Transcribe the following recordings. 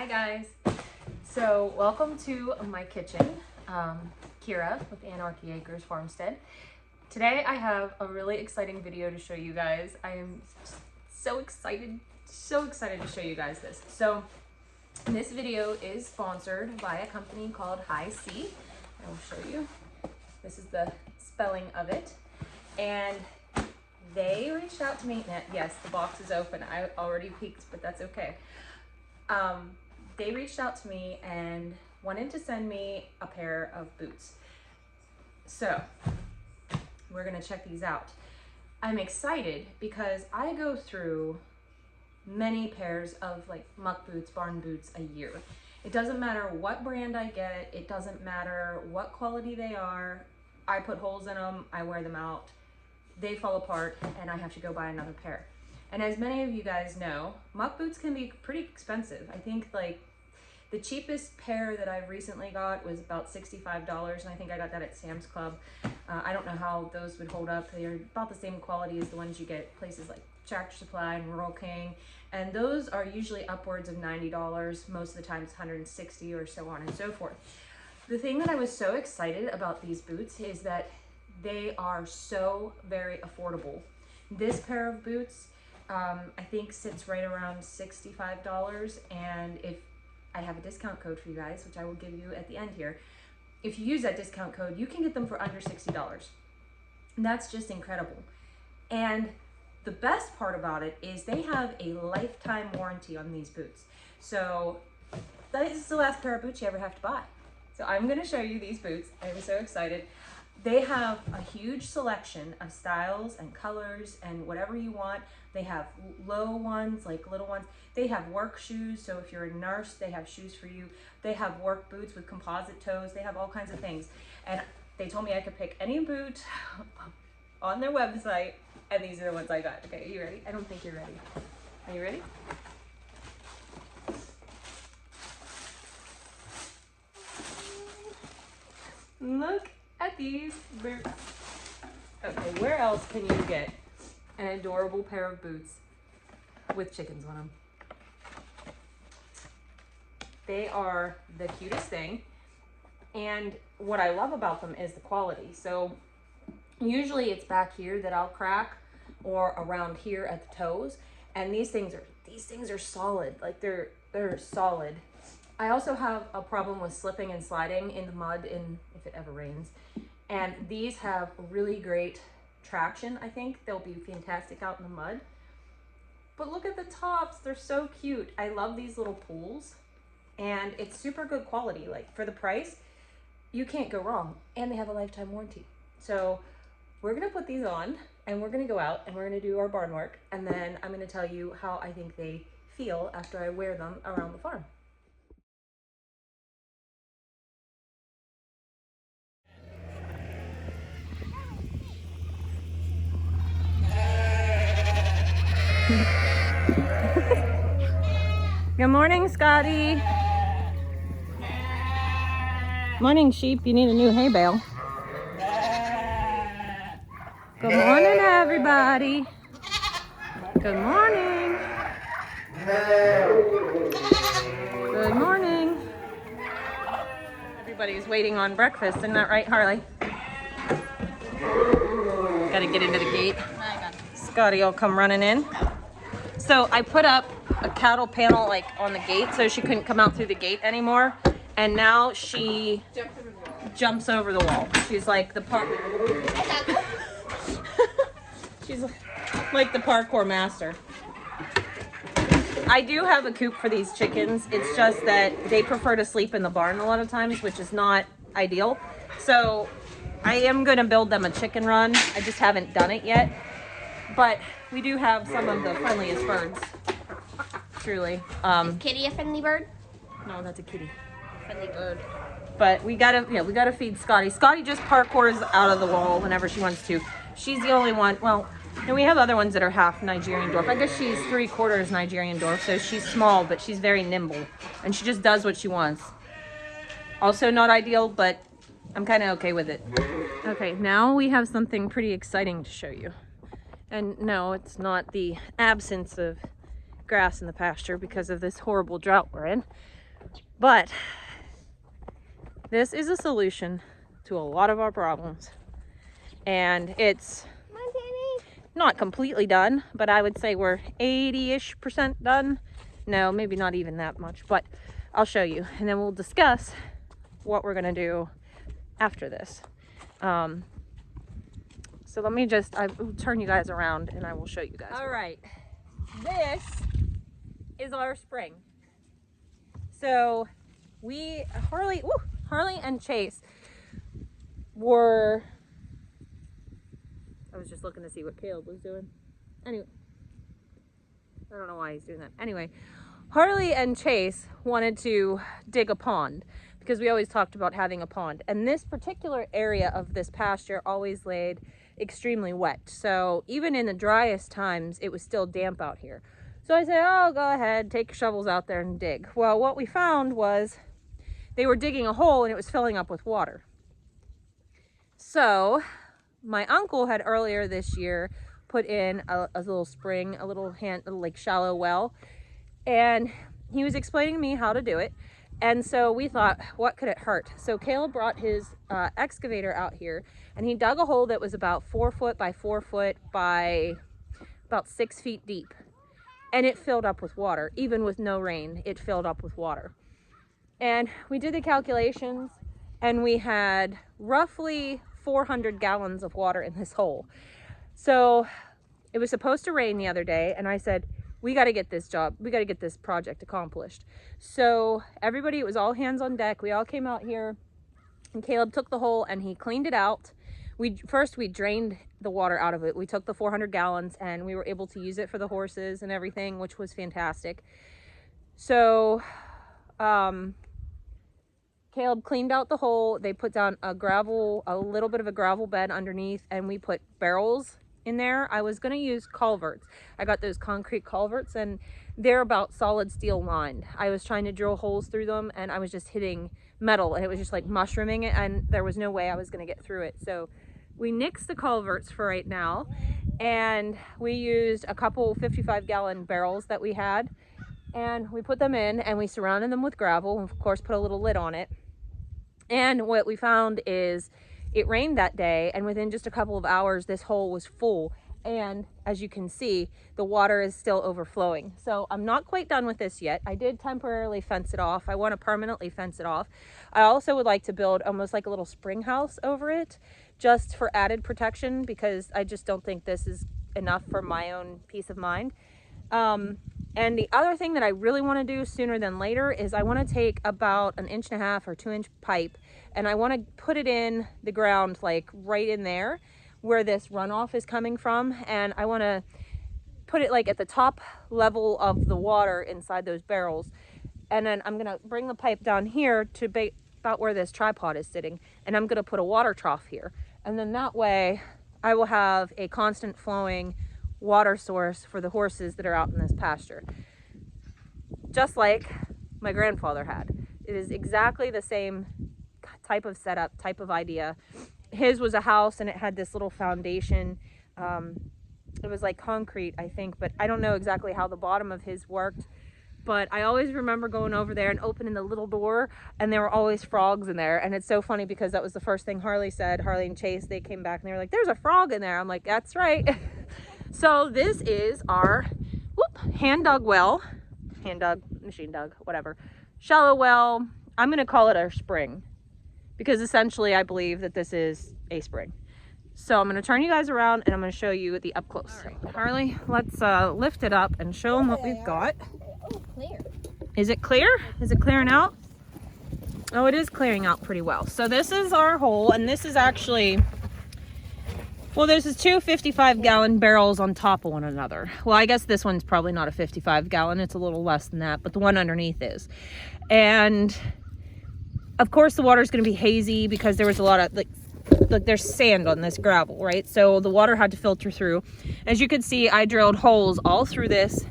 Hi guys. So welcome to my kitchen. Kira with anarchyacresfarmstead. Today I have a really exciting video to show you guys. I am so excited to show you guys this. So this video is sponsored by a company called HISEA. I will show you. This is the spelling of it. And they reached out to me. Yes, the box is open. I already peeked, but that's okay. They reached out to me and wanted to send me a pair of boots. So we're gonna check these out. I'm excited because I go through many pairs of like muck boots, barn boots a year. It doesn't matter what brand I get. It doesn't matter what quality they are. I put holes in them, I wear them out, they fall apart, and I have to go buy another pair. And as many of you guys know, muck boots can be pretty expensive. I think like the cheapest pair that I've recently got was about $65, and I think I got that at Sam's Club. I don't know how those would hold up. They're about the same quality as the ones you get at places like Tractor Supply and Rural King, and those are usually upwards of $90. Most of the time it's $160 or so on and so forth. The thing that I was so excited about these boots is that they are so very affordable. This pair of boots I think sits right around $65, and if I have a discount code for you guys, which I will give you at the end here, if you use that discount code, you can get them for under $60. And that's just incredible. And the best part about it is they have a lifetime warranty on these boots. So that is the last pair of boots you ever have to buy. So I'm going to show you these boots. I'm so excited. They have a huge selection of styles and colors and whatever you want. They have low ones, like little ones. They have work shoes, so if you're a nurse, they have shoes for you. They have work boots with composite toes. They have all kinds of things. And they told me I could pick any boot on their website, and these are the ones I got. Okay, are you ready? I don't think you're ready. Are you ready? Look at these boots. Okay, where else can you get an adorable pair of boots with chickens on them? They are the cutest thing, and what I love about them is the quality. So usually it's back here that I'll crack, or around here at the toes, and these things are solid. Like they're solid. I also have a problem with slipping and sliding in the mud if it ever rains. And these have really great traction. I think they'll be fantastic out in the mud. But look at the tops, they're so cute. I love these little pools, and it's super good quality. Like for the price, you can't go wrong. And they have a lifetime warranty. So we're gonna put these on, and we're gonna go out and we're gonna do our barn work. And then I'm gonna tell you how I think they feel after I wear them around the farm. Good morning, Scotty. Morning, sheep. You need a new hay bale. Good morning, everybody. Good morning. Good morning. Everybody's waiting on breakfast. Isn't that right, Harley? Gotta get into the gate. Scotty will come running in. So I put up a cattle panel like on the gate so she couldn't come out through the gate anymore, and now she jumps over the wall. She's like the she's like the parkour master. I do have a coop for these chickens. It's just that they prefer to sleep in the barn a lot of times, which is not ideal. So I am going to build them a chicken run. I just haven't done it yet. But we do have some of the friendliest birds. Truly. Is Kitty a friendly bird? No, that's a kitty. Friendly bird. But we gotta feed Scotty. Scotty just parkours out of the wall whenever she wants to. She's the only one. Well, and we have other ones that are half Nigerian dwarf. I guess she's 3/4 Nigerian dwarf, so she's small, but she's very nimble, and she just does what she wants. Also not ideal, but I'm kind of okay with it. Okay, now we have something pretty exciting to show you. And no, it's not the absence of grass in the pasture because of this horrible drought we're in. But this is a solution to a lot of our problems. And it's not completely done, but I would say we're 80-ish% done. No, maybe not even that much, but I'll show you. And then we'll discuss what we're gonna do after this. So let me I will turn you guys around and I will show you guys. All right, this is our spring. So Harley and Chase I was just looking to see what Caleb was doing. Anyway, I don't know why he's doing that. Anyway, Harley and Chase wanted to dig a pond because we always talked about having a pond. And this particular area of this pasture always laid extremely wet. So even in the driest times, it was still damp out here. So I said, oh, go ahead, take your shovels out there and dig. Well, what we found was they were digging a hole and it was filling up with water. So my uncle had earlier this year put in a little spring, a little like shallow well, and he was explaining to me how to do it. And so we thought, what could it hurt? So Caleb brought his excavator out here and he dug a hole that was about 4 foot by 4 foot by about 6 feet deep. And it filled up with water. Even with no rain, it filled up with water. And we did the calculations and we had roughly 400 gallons of water in this hole. So it was supposed to rain the other day and I said, we got to get this project accomplished. So everybody, it was all hands on deck. We all came out here and Caleb took the hole and he cleaned it out. First we drained the water out of it. We took the 400 gallons and we were able to use it for the horses and everything, which was fantastic. So Caleb cleaned out the hole. They put down a little bit of a gravel bed underneath, and we put barrels in there. I was going to use culverts. I got those concrete culverts and they're about solid steel lined. I was trying to drill holes through them and I was just hitting metal and it was just like mushrooming it and there was no way I was going to get through it. So we nixed the culverts for right now and we used a couple 55-gallon barrels that we had and we put them in and we surrounded them with gravel and of course put a little lid on it. And what we found is it rained that day and within just a couple of hours this hole was full, and as you can see the water is still overflowing. So I'm not quite done with this yet. I did temporarily fence it off. I want to permanently fence it off. I also would like to build almost like a little spring house over it just for added protection because I just don't think this is enough for my own peace of mind. And the other thing that I really want to do sooner than later is I want to take about 1.5 inch or 2 inch pipe and I want to put it in the ground like right in there where this runoff is coming from, and I want to put it like at the top level of the water inside those barrels, and then I'm going to bring the pipe down here to about where this tripod is sitting, and I'm going to put a water trough here, and then that way I will have a constant flowing water source for the horses that are out in this pasture, just like my grandfather had. It is exactly the same type of setup, type of idea. His was a house and it had this little foundation. It was like concrete, I think, but I don't know exactly how the bottom of his worked. But I always remember going over there and opening the little door and there were always frogs in there. And it's so funny because that was the first thing Harley said. Harley and Chase, they came back and they were like, there's a frog in there. I'm like, that's right. So this is our hand dug well, hand dug, machine dug, whatever, shallow well. I'm going to call it our spring because essentially I believe that this is a spring. So I'm going to turn you guys around and I'm going to show you the up close. All right, Harley, let's lift it up and show them what we've got. Oh, clear. Is it clear? Is it clearing out? Oh, it is clearing out pretty well. So this is our hole, and this is actually, well, there's two 55-gallon barrels on top of one another. Well, I guess this one's probably not a 55-gallon. It's a little less than that, but the one underneath is. And of course the water is going to be hazy because there was a lot of like there's sand on this gravel, right? So the water had to filter through. As you can see, I drilled holes all through this.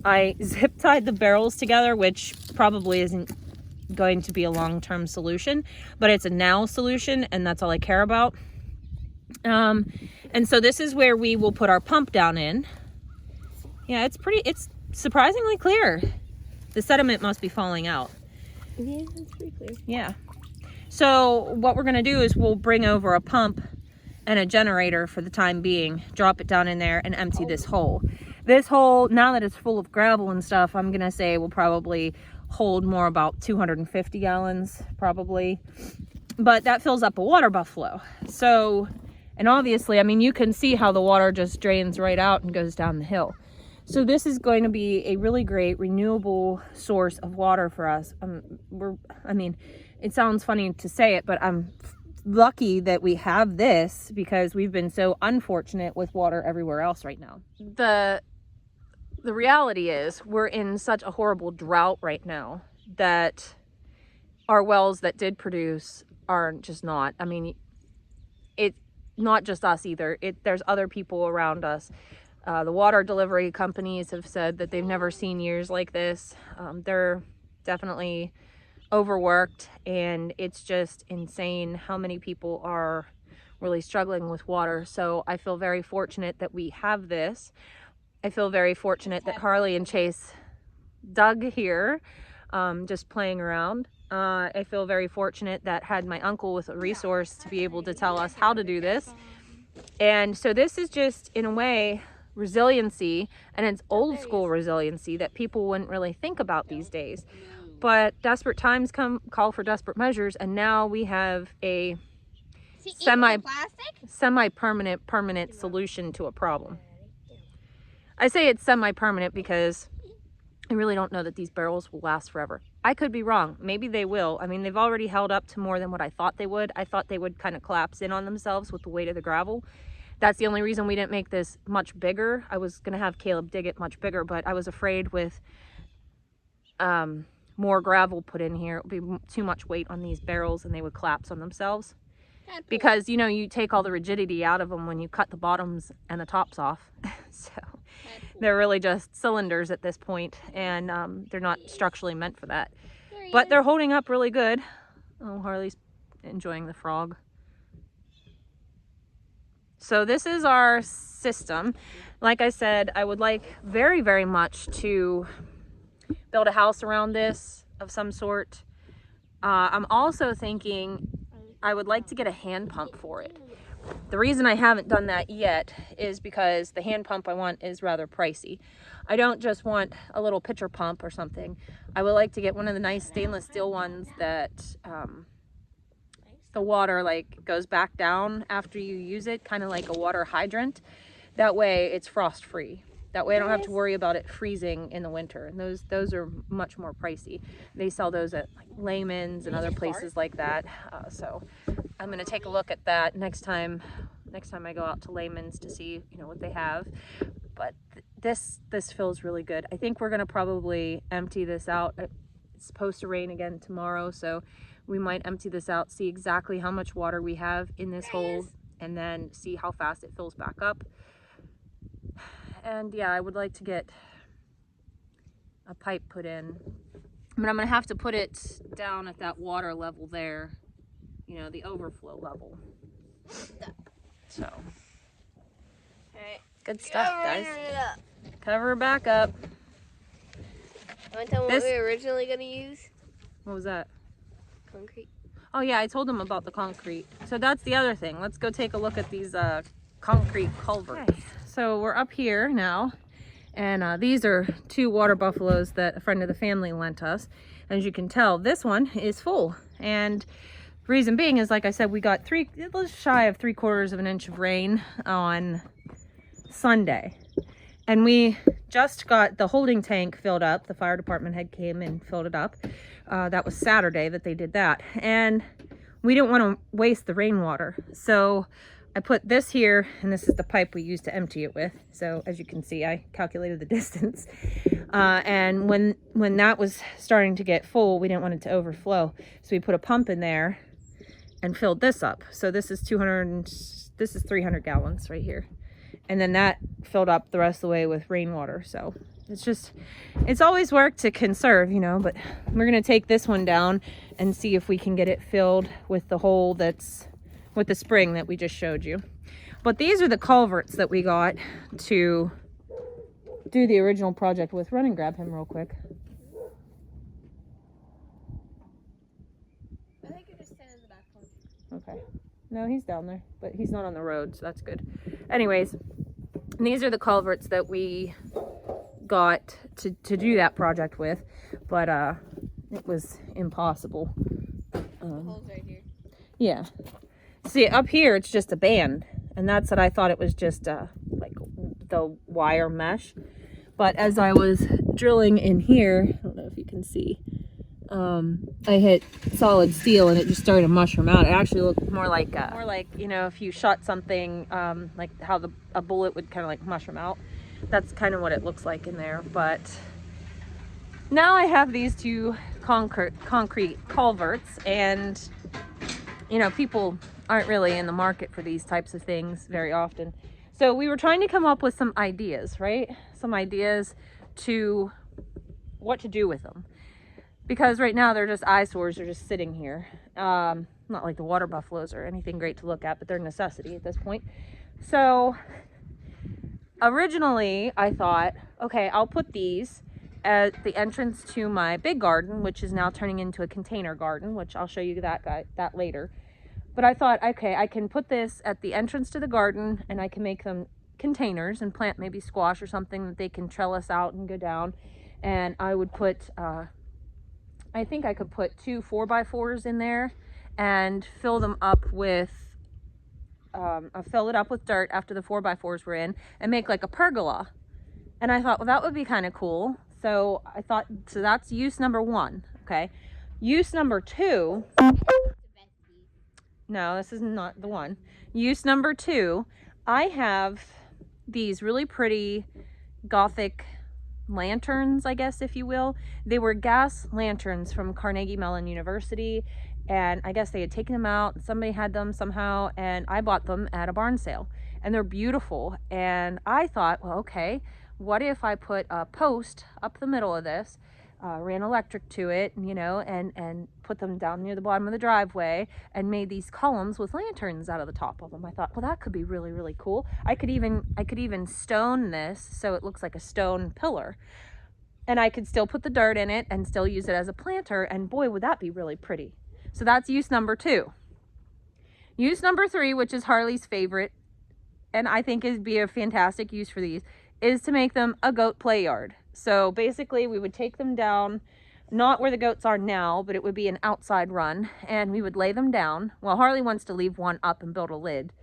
I zip tied the barrels together, which probably isn't going to be a long-term solution, but it's a now solution, and that's all I care about. And so this is where we will put our pump down in. Yeah, it's surprisingly clear. The sediment must be falling out. Yeah, that's pretty clear. Yeah. So what we're going to do is we'll bring over a pump and a generator for the time being, drop it down in there and empty this hole. This hole, now that it's full of gravel and stuff, I'm going to say will probably hold more about 250 gallons probably. But that fills up a water buffalo. So, and obviously, I mean, you can see how the water just drains right out and goes down the hill. So this is going to be a really great renewable source of water for us. I mean, it sounds funny to say it, but I'm lucky that we have this because we've been so unfortunate with water everywhere else right now. The reality is we're in such a horrible drought right now that our wells that did produce are just not. I mean, it's not just us either. There's other people around us. The water delivery companies have said that they've never seen years like this. They're definitely overworked, and it's just insane how many people are really struggling with water. So I feel very fortunate that we have this. I feel very fortunate that Harley and Chase dug here, just playing around. I feel very fortunate that had my uncle with a resource to be able to tell us how to do this. And so this is just, in a way, resiliency, and it's old school resiliency that people wouldn't really think about these days. But desperate times call for desperate measures, and now we have a semi-permanent solution to a problem. I say it's semi-permanent because I really don't know that these barrels will last forever. I could be wrong. Maybe they will. I mean, they've already held up to more than what I thought they would. I thought they would kind of collapse in on themselves with the weight of the gravel. That's the only reason we didn't make this much bigger. I was going to have Caleb dig it much bigger, but I was afraid with more gravel put in here, it would be too much weight on these barrels and they would collapse on themselves. Because, you know, you take all the rigidity out of them when you cut the bottoms and the tops off. So they're really just cylinders at this point, and they're not structurally meant for that. But they're holding up really good. Oh, Harley's enjoying the frog. So this is our system. Like I said, I would like very, very much to build a house around this of some sort. I'm also thinking I would like to get a hand pump for it. The reason I haven't done that yet is because the hand pump I want is rather pricey. I don't just want a little pitcher pump or something. I would like to get one of the nice stainless steel ones that the water like goes back down after you use it, kind of like a water hydrant. That way it's frost free. That way I don't have to worry about it freezing in the winter. And those are much more pricey. They sell those at like Layman's and other places like that. So I'm gonna take a look at that next time I go out to Layman's to see, you know, what they have. But this feels really good. I think we're gonna probably empty this out. It's supposed to rain again tomorrow, so we might empty this out, see exactly how much water we have in this hole, and then see how fast it fills back up. And yeah, I would like to get a pipe put in, but I'm gonna have to put it down at that water level there, you know, the overflow level. So, Alright. good stuff, guys. Cover her back up. You want to tell them what we were originally going to use? What was that? Concrete. Oh yeah, I told them about the concrete. So that's the other thing. Let's go take a look at these concrete culverts. Okay. So we're up here now, and these are 2 water buffaloes that a friend of the family lent us. As you can tell, this one is full, and the reason being is, like I said, we got just shy of 3/4 of an inch of rain on Sunday, and we just got the holding tank filled up. The fire department had came and filled it up. That was Saturday that they did that, and we didn't want to waste the rainwater, so I put this here, and this is the pipe we used to empty it with. So as you can see, I calculated the distance. And when that was starting to get full, we didn't want it to overflow. So we put a pump in there and filled this up. So this is 300 gallons right here. And then that filled up the rest of the way with rainwater. So it's always work to conserve, you know, but we're gonna take this one down and see if we can get it filled with the hole that's with the spring that we just showed you. But these are the culverts that we got to do the original project with. Run and grab him real quick. Okay. No, he's down there, but he's not on the road, so that's good. Anyways, these are the culverts that we got to do that project with, but it was impossible. The hole's right here. Yeah. See, up here it's just a band, and that's what I thought it was, just like the wire mesh. But as I was drilling in here, I don't know if you can see, I hit solid steel and it just started to mushroom out. It actually looked more like you know, if you shot something, like how a bullet would kind of like mushroom out. That's kind of what it looks like in there. But now I have these two concrete culverts, and you know, people aren't really in the market for these types of things very often. So we were trying to come up with some ideas, right? Some ideas to what to do with them. Because right now they're just eyesores, they're just sitting here. Not like the water buffaloes or anything great to look at, but they're a necessity at this point. So originally I thought, okay, I'll put these at the entrance to my big garden, which is now turning into a container garden, which I'll show you that later. But I thought, okay, I can put this at the entrance to the garden and I can make them containers and plant maybe squash or something that they can trellis out and go down. And I would put, I think I could put 2 4x4s in there and fill them up with, I'll fill it up with dirt after the 4x4s were in and make like a pergola. And I thought, well, that would be kind of cool. So I thought, so that's use number 1, okay? Use number 2, no, this is not the one. Use number 2, I have these really pretty Gothic lanterns, I guess, if you will. They were gas lanterns from Carnegie Mellon University, and I guess they had taken them out. Somebody had them somehow, and I bought them at a barn sale, and they're beautiful. And I thought, well, okay, what if I put a post up the middle of this, ran electric to it, you know, and put them down near the bottom of the driveway and made these columns with lanterns out of the top of them. I thought, well, that could be really, really cool. I could even stone this so it looks like a stone pillar, and I could still put the dirt in it and still use it as a planter, and boy, would that be really pretty. So that's use number 2. Use number 3, which is Harley's favorite, and I think it'd be a fantastic use for these, is to make them a goat play yard. So basically we would take them down, not where the goats are now, but it would be an outside run, and we would lay them down. Well, Harley wants to leave one up and build a lid,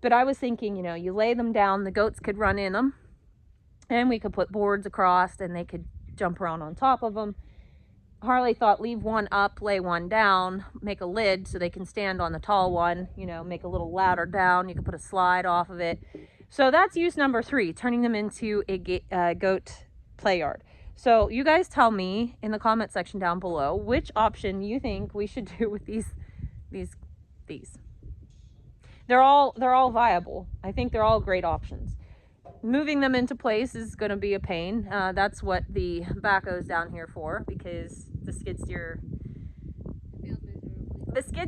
but I was thinking, you know, you lay them down, the goats could run in them, and we could put boards across and they could jump around on top of them. Harley thought, leave one up, lay one down, make a lid so they can stand on the tall one, you know, make a little ladder down, you can put a slide off of it. So that's use number 3, turning them into a goat play yard. So you guys tell me in the comment section down below which option you think we should do with these. They're all viable. I think they're all great options. Moving them into place is going to be a pain. That's what the backhoe's down here for, because the skid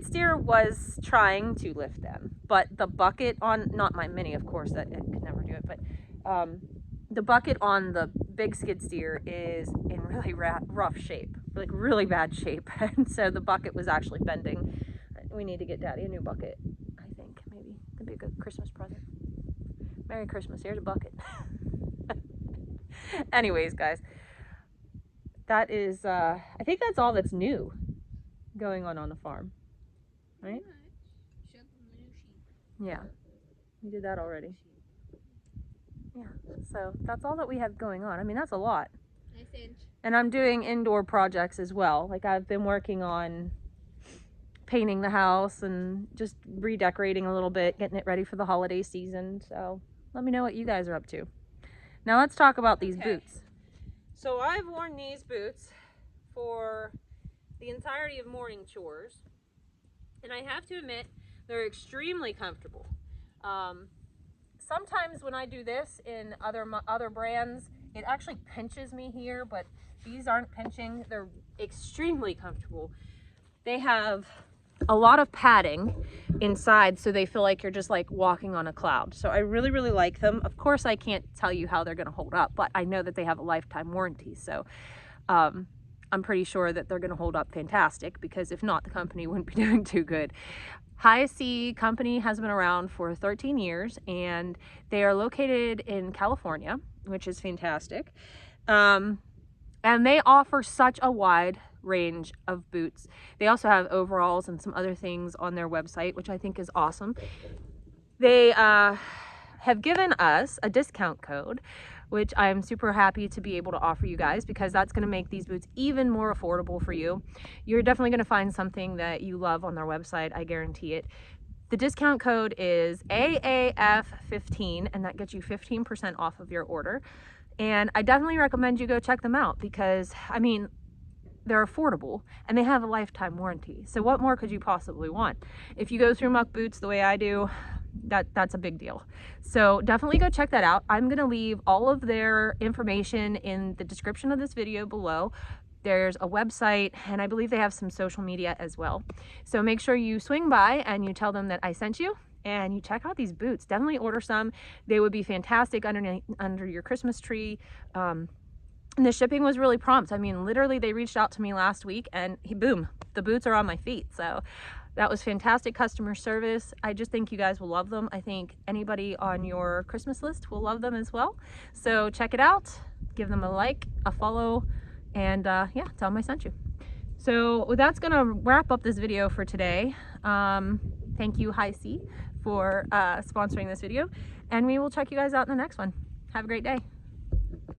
steer was trying to lift them, but the bucket on, not my mini, of course, that it could never do it, but the bucket on the big skid steer is in really rough shape, like really bad shape. And so the bucket was actually bending. We need to get Daddy a new bucket, I think. Maybe it'd be a good Christmas present. Merry Christmas, here's a bucket. Anyways, guys, that is, I think that's all that's new going on the farm, right? Yeah, we did that already. Yeah, so that's all that we have going on. I mean, that's a lot. Nice inch. And I'm doing indoor projects as well. Like, I've been working on painting the house and just redecorating a little bit, getting it ready for the holiday season. So let me know what you guys are up to. Now let's talk about these boots. So I've worn these boots for the entirety of morning chores, and I have to admit they're extremely comfortable. Sometimes when I do this in other brands, it actually pinches me here, but these aren't pinching. They're extremely comfortable. They have a lot of padding inside, so they feel like you're just like walking on a cloud. So I really, really like them. Of course, I can't tell you how they're going to hold up, but I know that they have a lifetime warranty. So I'm pretty sure that they're going to hold up fantastic, because if not, the company wouldn't be doing too good. HISEA company has been around for 13 years, and they are located in California, which is fantastic. And they offer such a wide range of boots. They also have overalls and some other things on their website, which I think is awesome. They have given us a discount code, which I'm super happy to be able to offer you guys, because that's going to make these boots even more affordable for you. You're definitely going to find something that you love on their website, I guarantee it. The discount code is AAF15, and that gets you 15% off of your order. And I definitely recommend you go check them out, because I mean, they're affordable and they have a lifetime warranty. So what more could you possibly want? If you go through muck boots the way I do, that's a big deal. So definitely go check that out. I'm gonna leave all of their information in the description of this video below. There's a website, and I believe they have some social media as well. So make sure you swing by and you tell them that I sent you, and you check out these boots. Definitely order some. They would be fantastic under your Christmas tree. And the shipping was really prompt. I mean, literally they reached out to me last week, and boom, the boots are on my feet. So that was fantastic customer service. I just think you guys will love them. I think anybody on your Christmas list will love them as well. So check it out, give them a like, a follow, and yeah, tell them I sent you. So that's gonna wrap up this video for today. Thank you, HISEA, for sponsoring this video, and we will check you guys out in the next one. Have a great day.